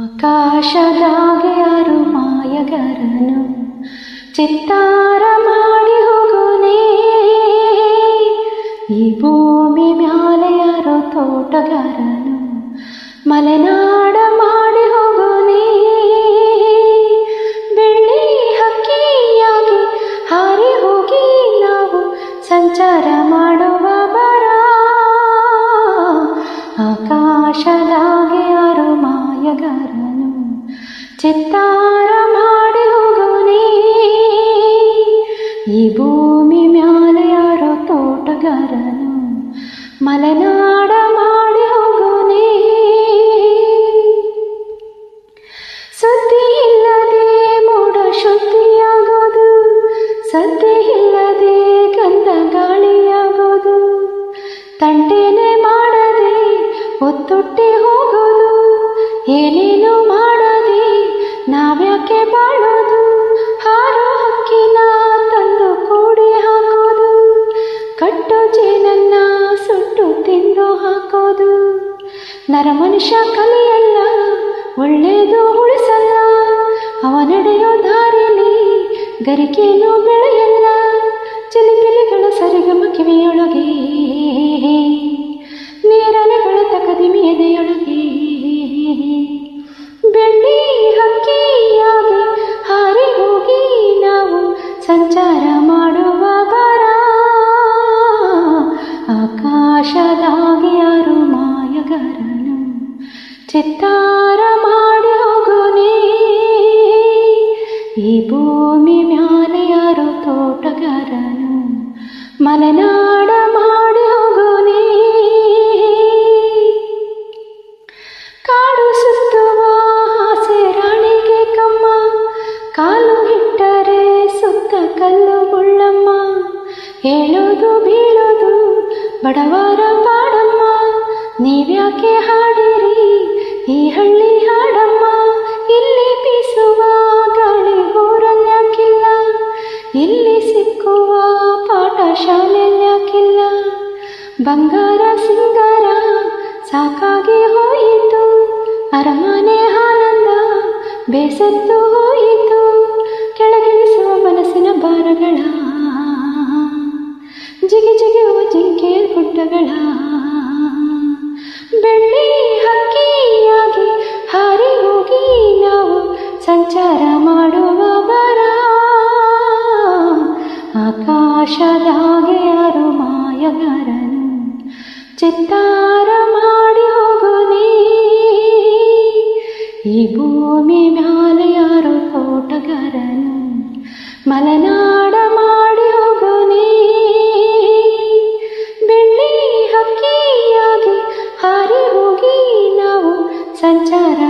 ಆಕಾಶದಾಗ ಯಾರು ಮಾಯಗಾರನು ಚಿತ್ತಾರ ಮಾಡಿ ಹೋಗೋನೇ, ಈ ಭೂಮಿ ಮ್ಯಾಲೆ ಯಾರೋ ತೋಟಗಾರನು ಮಲೆನಾಡ ಮಾಡಿ ಹೋಗೋನೇ, ಬೆಳ್ಳಿ ಹಕ್ಕಿಯಾಗಿ ಹಾರಿ ಹೋಗಿ ನಾವು ಸಂಚಾರ ಮಾಡುವ ಬರ. ಆಕಾಶದಾಗ ಯಾರು ಮಾಯಗಾರನು ಚಿತ್ತಾರ ಮಾಡಿ ಹೋಗೋನೇ, ಈ ಭೂಮಿ ಮ್ಯಾಲೆ ಯಾರೋ ತೋಟಗಾರನು ಮಲೆನಾಡ ಮಾಡಿ ಹೋಗೋನೇ. ಸುದ್ದಿ ಇಲ್ಲದೆ ಮೋಡ ಶುದ್ಧಿಯಾಗೋದು, ಸದ್ದಿ ಇಲ್ಲದೆ ಗಂಧ ಗಾಳಿಯಾಗೋದು, ತಂಟೆನೆ ಮಾಡದೆ ಒತ್ತೊಟ್ಟಿ ಹೋಗೋದು, ಏನೇನು ಮಾಡದೆ ನಾವ್ಯಾಕೆ ಬಾಳೋದು, ಹಾರೋ ಹಕ್ಕಿನ ತಂದು ಕೂಡಿ ಹಾಕೋದು, ಕಟ್ಟು ಜೇನನ್ನ ಸುಟ್ಟು ತಿಂದು ಹಾಕೋದು. ನರಮನುಷ್ಯ ಕಲಿಯಲ್ಲ, ಒಳ್ಳೇದು ಉಳಿಸಲ್ಲ, ಅವ ನಡೆಯೋ ದಾರಿಲಿ ಗರಿಕೇನು ಬೆಳೆಯಲ್ಲ. ಚಿಲಿಪಿಲಿಗಳ ಸರಿಗಮ ಕಿವಿಯೊಳಗೆ, ನೀರಲೆಗಳ ತಕದಿಮಿ ಎದೆಯೊಳಗೆ, ಬೆಳ್ಳಿ ಹಕ್ಕಿಯಾಗಿ ಹಾರಿ ಹೋಗಿ ನಾವು ಸಂಚಾರ ಮಾಡುವ ಬರ. ಆಕಾಶದಾಗ ಯಾರು ಮಾಯಗಾರನು ಚಿತ್ತಾರ ಮಾಡಿ ಹೋಗೋನೇ, ಈ ಭೂಮಿ ಮ್ಯಾಲೆ ಯಾರೋ ತೋಟಗಾರನು ಮಲೆನಾಡ ಮಾಡಿ ಹೋಗೋನೇ. ಕಾಡು ಸುತ್ತುವ ಆಸೆ ರಾಣಿಗೆ ಕಮ್ಮ, ಕಾಲು ಇಟ್ಟರೆ ಸುತ್ತ ಕಲ್ಲು ಮುಳ್ಳಮ್ಮ, ಹೇಳೋದು ಬೀಳೋದು ಬಡವರ ಪಾಡಮ್ಮ. ನೀವ್ಯಾಕೆ ಹಾಡಿರಿ ಈ ಹಳ್ಳಿ ಹಾಡಮ್ಮ, ಇಲ್ಲಿ ಬೀಸುವ ಗಾಳಿ ಊರಲ್ಯಾಕಿಲ್ಲ, ಇಲ್ಲಿ ಸಿಕ್ಕುವ ಪಾಠ ಶಾಲೆಲ್ಯಾಕಿಲ್ಲ. ಬಂಗಾರ ಸಿಂಗಾರ ಸಾಕಾಗಿ ಹೋಯಿತು, ಅರಮನೆ ಆನಂದ ಬೇಸತ್ತು ಹೋಯಿತು, ಕೆಳಗಿಳಿಸುವ ಮನಸ್ಸಿನ ಭಾರಗಳ, ಜಿಗಿ ಜಿಗಿಯುವ ಜಿಂಕೆ ಗುಡ್ಡಗಳ. ಬೆಳ್ಳಿ ಹಕ್ಕಿಯಾಗಿ ಹಾರಿ ಹೋಗಿ ನಾವು ಸಂಚಾರ ಮಾಡುವ ಬರ. ಆಕಾಶದಾಗ ಯಾರು ಮಾಯಗಾರನು ಚಿತ್ತಾರ ಮಾಡಿ ಹೋಗೋನೇ, ಈ ಭೂಮಿ ಮ್ಯಾಲೆ ಯಾರೋ ತೋಟಗಾರನು ಮಲೆನಾಡ ಮಾಡಿ ಹೋಗೋನೇ, ಬೆಳ್ಳಿ ಹಕ್ಕಿಯಾಗಿ ಹಾರಿ ಹೋಗಿ ನಾವು ಸಂಚಾರ